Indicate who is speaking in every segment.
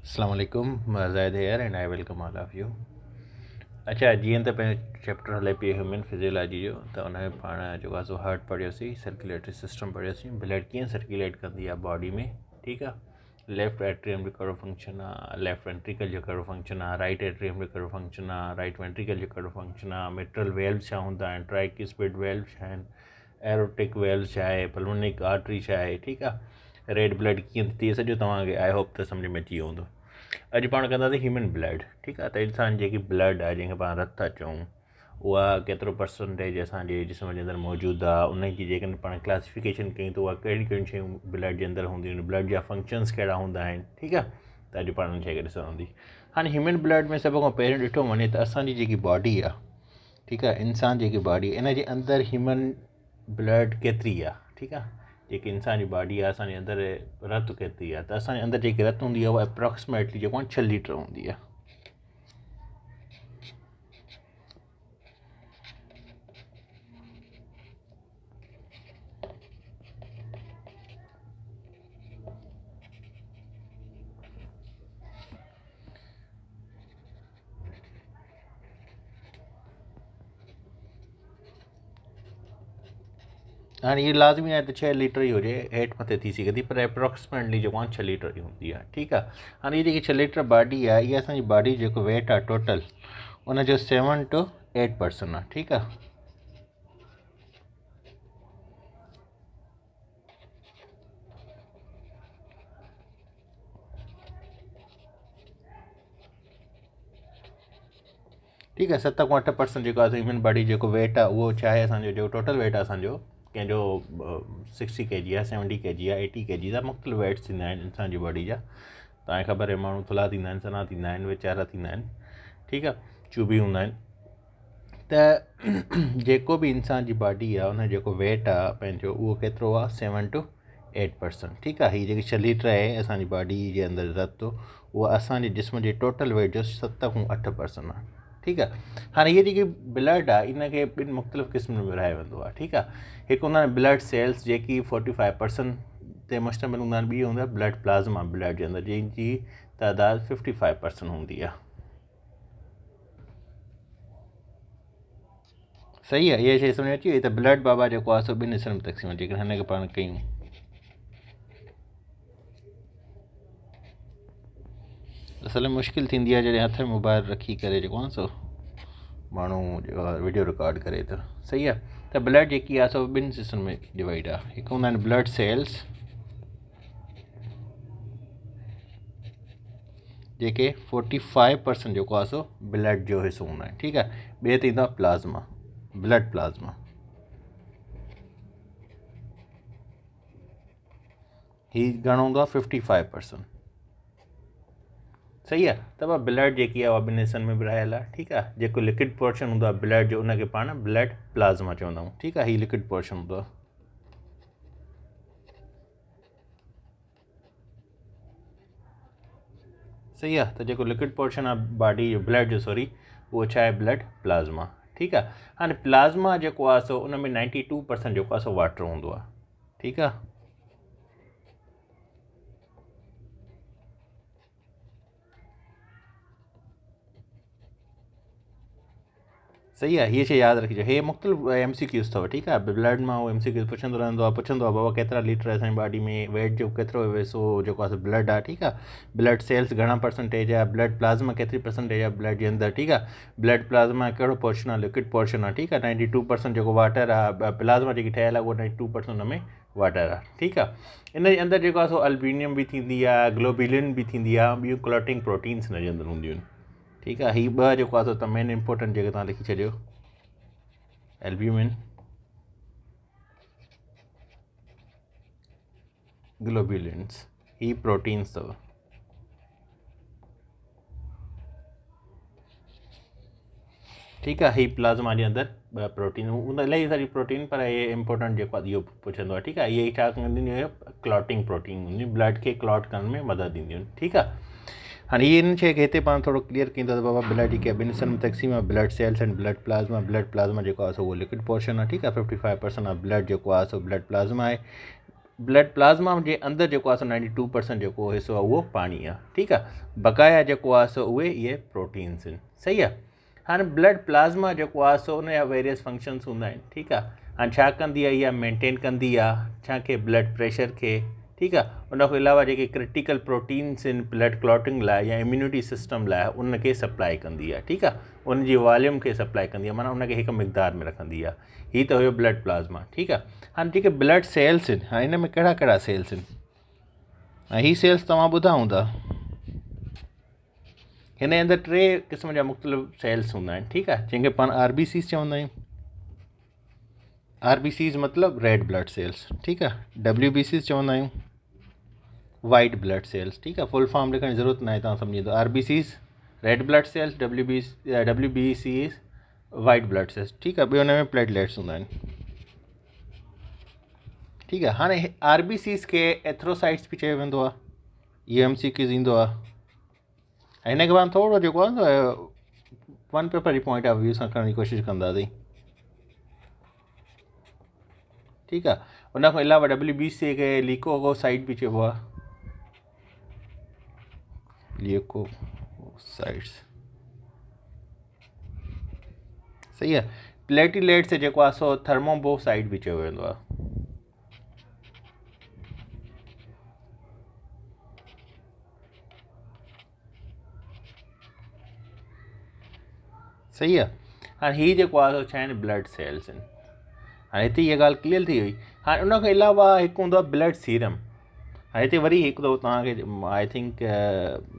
Speaker 1: अस्सलाम वालेकुम, Zahid here and I welcome all of you. अच्छा, जीअं त पंहिंजो चैप्टर हले पियो ह्यूमन फिजियोलॉजी जो, त उन में पाण जेको आहे सो हार्ट पढ़ियोसीं, सर्कुलेटरी सिस्टम पढ़ियोसीं, ब्लड कीअं सर्कुलेट कंदी आहे बॉडी में। ठीकु आहे। लेफ्ट एट्रियम जो कहिड़ो फंक्शन आहे, लेफ्ट वेंट्रिकल जो कहिड़ो फंक्शन आहे, राइट एट्रियम जो कहिड़ो फंक्शन आहे, राइट वेंट्रिकल जो कहिड़ो फंक्शन आहे, मिट्रल वेल्व छा हूंदा आहिनि, ट्राइकिस्पिड वेल्व छा आहिनि, एरोटिक वेल्व छा आहे, पल्मोनिक आर्टरी छा आहे। ठीकु आहे। रेड ब्लड कीअं थी सॼो तव्हांखे आई होप त सम्झ में अची वियो हूंदो। अॼु पाण कंदासीं ह्यूमन ब्लड। ठीकु आहे। त इंसान जेकी ब्लड आहे, जंहिंखे पाण रत था चऊं, उहा केतिरो परसेंटेज असांजे जिस्म जे अंदरि मौजूदु आहे, उन जी जेकॾहिं पाण क्लासिफिकेशन कयूं त उहा कहिड़ियूं कहिड़ियूं शयूं ब्लड जे अंदरि हूंदियूं आहिनि, ब्लड जा फंक्शन्स कहिड़ा हूंदा आहिनि। ठीकु आहे। त अॼु पाण उन शइ खे ॾिसणु हूंदी। हाणे ह्यूमन ब्लड में सभ खां पहिरियों ॾिठो वञे त असांजी जेकी बॉडी आहे, ठीकु आहे, इंसान जेकी बॉडी, इन जे अंदरि ह्यूमन ब्लड केतिरी आहे। ठीकु आहे। जेकी इंसान जी बॉडी आहे, असांजे अंदरि रत केतिरी आहे, त असांजे अंदरि जेकी रत हूंदी आहे उहा अप्रॉक्सीमेटली जेको आहे 6 लीटर हूंदी आहे। हाणे इहा लाज़मी आहे त 6 लीटर ई हुजे, हेठि मथे थी सघे थी, पर अप्रॉक्सीमेटली जेको आहे 6 लीटर ई हूंदी आहे। ठीकु आहे। हाणे हीअ जेकी 6 लीटर बॉडी आहे, इहा असांजी बॉडी जेको वेट आहे टोटल, उनजो 7 to 8% आहे। ठीकु आहे। ठीकु आहे। 7 खां 8% जेको आहे ह्यूमन बॉडी जेको वेट आहे, उहो छा आहे असांजो, जेको टोटल वेट आहे असांजो, कंहिंजो 60 kg आहे, 70 kg आहे, 80 kg आहे, मुख़्तलिफ़ वेट्स थींदा आहिनि इंसान जी बॉडी जा। तव्हांखे ख़बर आहे, माण्हू थुल्हा थींदा आहिनि, सना थींदा आहिनि, वेचारा थींदा आहिनि। ठीकु आहे। चूबी हूंदा आहिनि। त जेको बि इंसान जी बॉडी आहे, उन जेको वेट आहे पंहिंजो, उहो केतिरो आहे, 7 to 8%। ठीकु आहे। हीअ जेकी 6 लीटर आहे असांजी बॉडी जे अंदरि रत, उहा असांजे जिस्म जे टोटल वेट जो 7 खां 8% आहे। ठीकु आहे। हाणे हीअ जेकी ब्लड आहे, इनखे ॿिनि मुख़्तलिफ़ क़िस्मनि में विरहायो वेंदो आहे। ठीकु आहे। हिकु हूंदा आहिनि ब्लड सेल्स, जेकी 45% ते मुश्तमिल हूंदा आहिनि। ॿी हूंदा आहे ब्लड प्लाज़्मा, ब्लड जे अंदरि जंहिंजी तइदाद 55% हूंदी आहे। सही आहे। इहा शइ सम्झ में अची वई। त ब्लड बाबा जेको आहे सो ॿिनि हिसनि में तक़सीम आहे। जेकॾहिं हिनखे पाण कयूं, असल में मुश्किल थींदी आहे जॾहिं हथ में मोबाइल रखी करे जेको आहे सो माण्हू वीडियो रिकॉर्ड करे थो। सही आहे। त ब्लड जेकी आहे सो ॿिनि हिसनि में डिवाइड आहे। हिकु हूंदा आहिनि ब्लड सेल्स, जेके 45% जेको आहे सो ब्लड जो हिसो हूंदा आहिनि। ठीकु आहे। ॿिए ते ईंदो आहे प्लाज़्मा, ब्लड प्लाज़्मा। हीअ घणो हूंदो आहे, 55%। सही आहे। त उहा ब्लड जेकी आहे उहा ॿिनि हिसनि में विरहायल आहे। ठीकु आहे। जेको लिक्विड पोर्शन हूंदो आहे ब्लड जो, उनखे पाण ब्लड प्लाज़्मा चवंदा आहियूं। ठीकु आहे। हीअ लिक्विड पोर्शन हूंदो आहे। सही आहे। त जेको लिक्विड पोर्शन आहे बॉडी जो, ब्लड जो सॉरी, उहो छा आहे, ब्लड प्लाज़्मा। ठीकु आहे। हाणे प्लाज़्मा जेको आहे सो उन में 92% जेको आहे सो वाटर हूंदो आहे। ठीकु आहे। सही आहे। हीअ शइ यादि रखिजो। हे मुख़्तलिफ़ MCQs अथव। ठीकु आहे। ब्लड मां उहो MCQs पुछंदो रहंदो आहे, पुछंदो आहे बाबा केतिरा लीटर असांजी बॉडी में, वेट जो केतिरो हिसो जेको आहे ब्लड आहे। ठीकु आहे। ब्लड सेल्स घणा परसेंटेज आहे, ब्लड प्लाज़्मा केतिरी परसेंटेज आहे ब्लड जे अंदरि। ठीकु आहे। ब्लड प्लाज़्मा कहिड़ो पोर्शन आहे, लिक्विड पोर्शन आहे। ठीकु आहे। 92% जेको वाटर आहे, प्लाज़्मा जेकी ठहियल आहे, उहा 92% हुन में वाटर आहे। ठीकु आहे। इन जे अंदरि जेको आहे सो अल्बुमिन बि थींदी आहे, ग्लोबुलिन बि थींदी आहे, ॿियूं क्लॉटिंग प्रोटीन्स हिन जे अंदरि हूंदियूं आहिनि। ठीकु आहे। हीअ ॿ जेको आहे सो त मेन इंपॉर्टेंट जेके तव्हां लिखी छॾियो, एल्ब्यूमिन, ग्लोबुलिन्स, ही प्रोटीन्स अथव। ठीकु आहे। ही प्लाज़्मा जे अंदरि ॿ प्रोटीन हूंदा, इलाही सारी प्रोटीन, पर इहे इंपॉर्टेंट जेको आहे इहो पुछंदो आहे। ठीकु आहे। इहे छा कंदियूं आहिनि, क्लॉटिंग प्रोटीन हूंदियूं, ब्लड खे क्लॉट करण में मदद ॾींदियूं आहिनि। ठीकु आहे। हाणे इन शइ खे हिते पाण थोरो क्लियर कईंदा त बाबा ब्लड जेकी आहे ॿिनि हिसनि में तक़सीम आहे, blood cells and blood plasma. Blood plasma जेको आहे सो उहो लिक्विड पोर्शन आहे। ठीकु आहे। 55% ऑफ ब्लड जेको आहे सो ब्लड प्लाज़्मा आहे। ब्लड प्लाज़्मा जे अंदरि जेको आहे 92% जेको हिसो आहे उहो पाणी आहे, ठीकु आहे। बक़ाया जेको आहे उहे इहे प्रोटीन्स आहिनि, सही आहे। हाणे ब्लड प्लाज़्मा जेको आहे उनजा वेरियस फंक्शन्स हूंदा आहिनि, ठीकु आहे। हाणे छा कंदी आहे, इहा मेंटेन कंदी आहे छा खे, ब्लड प्रेशर खे, ठीकु आहे। उनखां अलावा जेके क्रिटिकल प्रोटीन्स आहिनि ब्लड क्लॉटिंग लाइ या इम्यूनिटी सिस्टम लाइ उनखे सप्लाई कंदी आहे, ठीकु आहे। उनजी वॉल्यूम खे सप्लाई कंदी आहे, माना उनखे हिकु मिक़दार में रखंदी आहे। हीअ त हुयो ब्लड प्लाज़्मा, ठीकु आहे। हाणे जेके ब्लड सेल्स आहिनि, हाणे हिन में कहिड़ा कहिड़ा सेल्स आहिनि, ऐं हीअ सेल्स तव्हां ॿुधा हूंदा। हिन जे अंदरि 3 क़िस्म जा मुख़्तलिफ़ सेल्स हूंदा आहिनि, ठीकु आहे, जंहिंखे पाण RBCs चवंदा आहियूं। RBCs मतिलबु रेड ब्लड सेल्स, ठीकु आहे। WBCs चवंदा आहियूं वाइट ब्लड सेल्स, ठीकु आहे। फुल फॉर्म लिखण जी ज़रूरत न आहे, तव्हां सम्झी। RBCs red blood cells, WBCs white blood cells, ठीकु आहे। ॿियो हुन में प्लेटलेट्स हूंदा आहिनि, ठीकु आहे। हाणे RBCs खे एथ्रोसाइट्स बि चयो वेंदो आहे, इहो MCQ ईंदो आहे। ऐं हिन खे पाण थोरो जेको आहे न वन पेपर जी पॉइंट ऑफ व्यू सां करण जी कोशिशि कंदासीं, ठीकु आहे। उनखां अलावा WBC खे ल्यूकोसाइट बि चइबो आहे, ल्यूकोसाइट्स, सही आहे। प्लेटलेट्स जेको आहे थर्मोबोसाइट बि चयो वेंदो आहे, सही आहे। हाणे हीअ जेको आहे छा आहिनि, ब्लड सेल्स आहिनि। हाणे हिते इहा ॻाल्हि क्लियर थी वई। हाणे उनखां अलावा हिकु हूंदो आहे ब्लड सीरम। हाणे हिते वरी हिकु दफ़ो तव्हांखे आई थिंक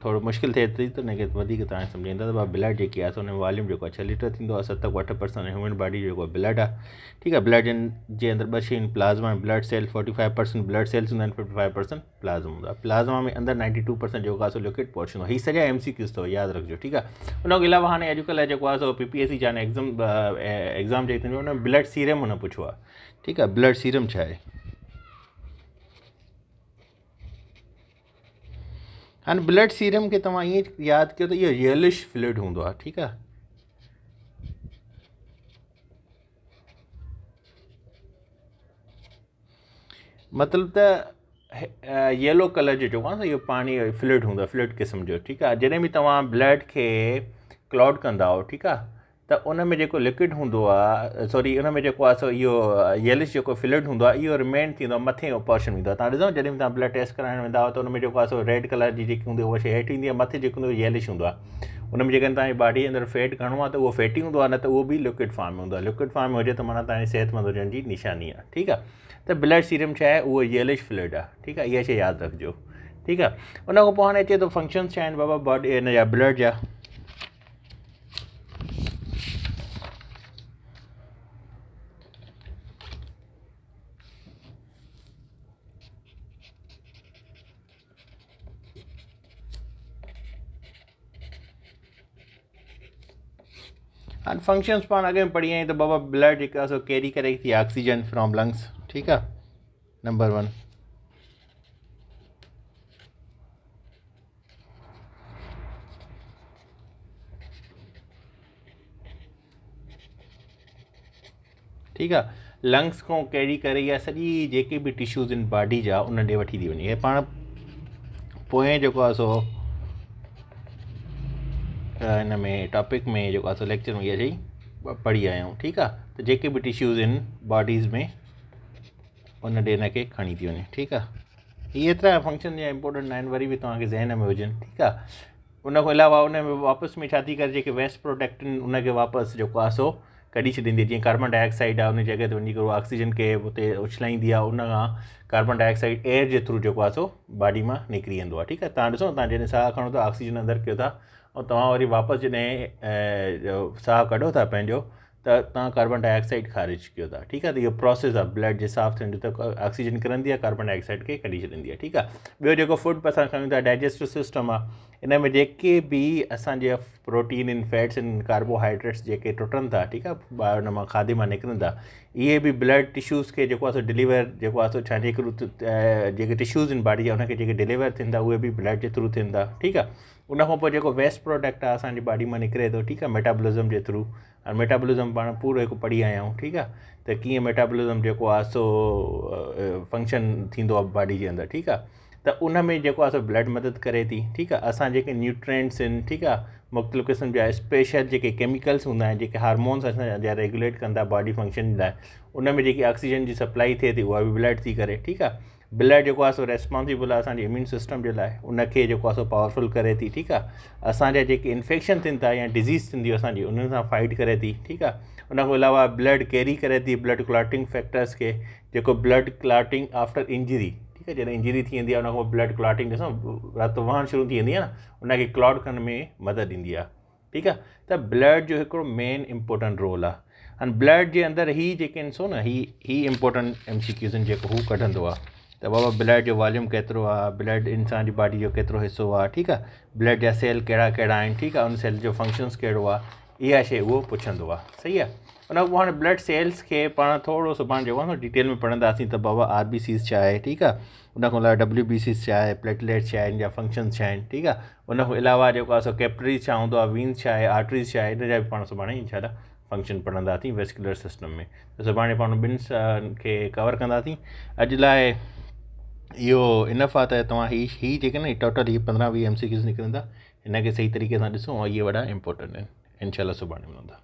Speaker 1: थोरो मुश्किल थिए थी त हुनखे वधीक तव्हां सम्झाईंदा त ब्लड जेकी आहे हुन में वॉल्यूम जेको आहे 6 लीटर थींदो आहे। 7-8% ह्यूमन बॉडी जेको ब्लड आहे, ठीकु आहे। ब्लड जे अंदरि 2 शयूं प्लाज़्मा ऐं ब्लड सेल। 45% ब्लड सेल्स हूंदा आहिनि, 55% प्लाज़्मा हूंदो आहे। प्लाज़्मा में अंदरि 92% जेको आहे लिक्विड पोर्शन आहे। हीअ सॼा MCQs अथव, यादि रखिजो, ठीकु आहे। उनखां अलावा हाणे अॼुकल्ह जेको आहे PPSC जा एग्ज़ाम जेके थींदो हुन ब्लड सीरम हुन पुछो आहे, ठीकु आहे। ब्लड सीरम छा आहे? हाणे ब्लड सीरम खे तव्हां ईअं यादि कयो त इहो येलिश फ्लूइड हूंदो आहे, ठीकु आहे। मतिलबु त येलो कलर जो जेको आहे न इहो पाणी फ्लूइड हूंदो आहे, फ्लूइड क़िस्म जो, ठीकु आहे। जॾहिं बि तव्हां ब्लड खे क्लॉट कंदा हो, ठीकु आहे, त उन में जेको लिक्विड हूंदो आहे, सॉरी, उन में जेको आहे इहो येलिश जेको फ्लूइड हूंदो आहे इहो रिमेन थींदो आहे, मथे पोर्शन ईंदो आहे। तव्हां ॾिसो जॾहिं बि तव्हां ब्लड टेस्ट कराइण वेंदा हुआ त उन में जेको आहे रेड कलर जी जेकी हूंदी आहे उहा शइ हेठि ईंदी आहे, मथे जेको हूंदो आहे येलिश हूंदो आहे। उन में जेकॾहिं तव्हांजी बॉडी जे अंदरि फैट घणो आहे त उहो फैटी हूंदो आहे, न त उहो बि लिक्विड फॉर्म में हूंदो आहे। लिक्विड फॉर्म में हुजे त माना तव्हांजी सिहतमंद हुजण जी निशानी आहे, ठीकु आहे। त ब्लड सीरम छा आहे, उहो येलिश फ्लूइड आहे, ठीकु आहे। इहा शइ यादि रखिजो, ठीकु आहे। उनखां पोइ हाणे अचे थो फंक्शन्स छा आहिनि बाबा बॉडी हिन जा ब्लड जा। हाणे फंक्शन्स पाण अॻे में पढ़ी आई त बाबा ब्लड जेका आहे कैरी करे थी ऑक्सीजन फ्रॉम लंग्स, ठीकु आहे, नंबर 1। ठीकु आहे। लंग्स खां कैरी करे इहा सॼी जेके बि टिश्यूज़ आहिनि बॉडी जा उन ॾे वठी थी वञे। पाण पोइ जेको आहे हिन में टॉपिक में जेको आहे लेक्चर में इहा शइ पढ़ी आया आहियूं, ठीकु आहे। त जेके बि टिश्यूज़ आहिनि बॉडीज़ में उन ॾे हिनखे खणी थी वञे, ठीकु आहे। इहे एतिरा फंक्शन जा इंपॉर्टेंट आहिनि, वरी बि तव्हांखे ज़हन में हुजनि, ठीकु आहे। उनखां अलावा उन में वापसि में छा थी करे, जेके वेस्ट प्रोडक्ट उनखे वापसि जेको आहे कढी छॾींदी। जीअं कार्बन डाइऑक्साइड आहे, उन जॻह ते वञी करे ऑक्सीजन खे हुते उछलाईंदी आहे, उन खां कार्बन डाइऑक्साइड एयर जे थ्रू जेको आहे बॉडी मां निकिरी वेंदो आहे, ठीकु आहे। तव्हां ॾिसो, तव्हां जॾहिं साहु खणो था ऑक्सीजन अंदरि कयो था, ऐं तव्हां वरी वापसि जॾहिं साहु कढो था पंहिंजो, त तव्हां कार्बन डाइऑक्साइड ख़ारिज कयो था, ठीकु आहे। त इहो प्रोसेस आहे ब्लड जे साफ़ु थियण जो, त ऑक्सीजन किरंदी आहे, कार्बन डाइऑक्साइड खे कढी छॾींदी आहे, ठीकु आहे। ॿियो जेको फूड असां खायूं था, डाइजेस्टिव सिस्टम आहे, इन में जेके बि असांजे प्रोटीन आहिनि, फैट्स आहिनि, कार्बोहाइड्रेट्स जेके टुटनि था, ठीकु आहे, ॿाहिरि हुन मां खाधे मां निकिरनि था, इहे बि ब्लड टिश्यूज़ खे जेको आहे सो डिलीवर, जेको आहे सो छाजे थ्रू, जेके टिश्यूज़ आहिनि बॉडी जा हुनखे जेके डिलीवर थियनि था उहे बि ब्लड जे थ्रू थियनि था, ठीकु आहे। उनखां पोइ जेको वेस्ट प्रोडक्ट आहे असांजी बॉडी मां निकिरे थो, ठीकु आहे, मेटाबॉलिज़म जे थ्रू। ऐं मेटाबॉलिज़म पाण पूरो हिकु पढ़ी आया आहियूं, ठीकु आहे, त कीअं मेटाबॉलिज़म जेको आहे सो फंक्शन थींदो आहे बॉडी जे अंदरि, ठीकु आहे। त उन में जेको आहे सो ब्लड मदद करे थी, ठीकु आहे। असां जेके न्यूट्रिएंट्स आहिनि, ठीकु आहे, मुख़्तलिफ़ क़िस्म जा स्पेशल जेके केमिकल्स हूंदा आहिनि, जेके हार्मोन्स असांजा रेगुलेट कंदा बॉडी फंक्शन लाइ, उन में जेकी ऑक्सीजन जी सप्लाई थिए थी उहा बि ब्लड थी करे, ठीकु आहे। ब्लड जेको आहे सो रेस्पॉन्सिबल आहे असांजे इम्यून सिस्टम जे लाइ, उनखे जेको आहे सो पावरफुल करे थी, ठीकु आहे। असांजा जेके इन्फेक्शन थियनि था या डिज़ीज़ थींदी आहे असांजी, उन्हनि सां फाइट करे थी, ठीकु आहे। उनखां अलावा ब्लड कैरी करे थी ब्लड क्लॉटिंग फैक्टर्स खे, जेको ब्लड क्लॉटिंग आफ्टर इंजरी, ठीकु आहे, जॾहिं इंजरी थी वेंदी आहे उनखां पोइ ब्लड क्लॉटिंग ॾिसो रत वहणु शुरू थी वेंदी आहे न, उनखे क्लॉट करण में मदद ईंदी आहे, ठीकु आहे। त ब्लड जो हिकिड़ो मेन इम्पोर्टेंट रोल आहे। ऐं ब्लड जे अंदरि ही जेके आहिनि सो न ही इम्पोर्टेंट MCQs आहिनि जेको हू कढंदो आहे, त बाबा ब्लड जो वॉल्यूम केतिरो आहे, ब्लड इंसान जी बॉडी जो केतिरो हिसो आहे, ठीकु आहे, ब्लड जा सेल कहिड़ा कहिड़ा आहिनि, ठीकु आहे, उन सेल जो फंक्शन्स कहिड़ो आहे, इहा शइ उहो पुछंदो आहे, सही आहे। उन खां पोइ हाणे ब्लड सेल्स खे पाण थोरो सुभाणे जेको आहे न डिटेल में पढ़ंदासीं, त बाबा RBCs छा आहे, ठीकु आहे, उनखां अलावा WBCs छा आहे, प्लेटलेट्स छा आहिनि, या फंक्शन्स छा आहिनि, ठीकु आहे। उनखां अलावा जेको आहे सो कैपिलरीज़ छा हूंदो आहे, वीन्स छा आहे, आर्टरीज़ छा आहे, इन जा बि पाण सुभाणे इंशाल्लाह फंक्शन पढ़ंदासीं वेस्कुलर सिस्टम में। त सुभाणे पाण ॿिनि खे कवर कंदासीं। अॼु लाइ इहो इनफ आहे त तव्हां ही जेके न टोटल ही 15-20 MCQs निकिरंदा, हिनखे सही तरीक़े सां ॾिसो, ऐं इहे वॾा इंपॉर्टेंट आहिनि। इंशाल्लाह सुभाणे मिलंदा।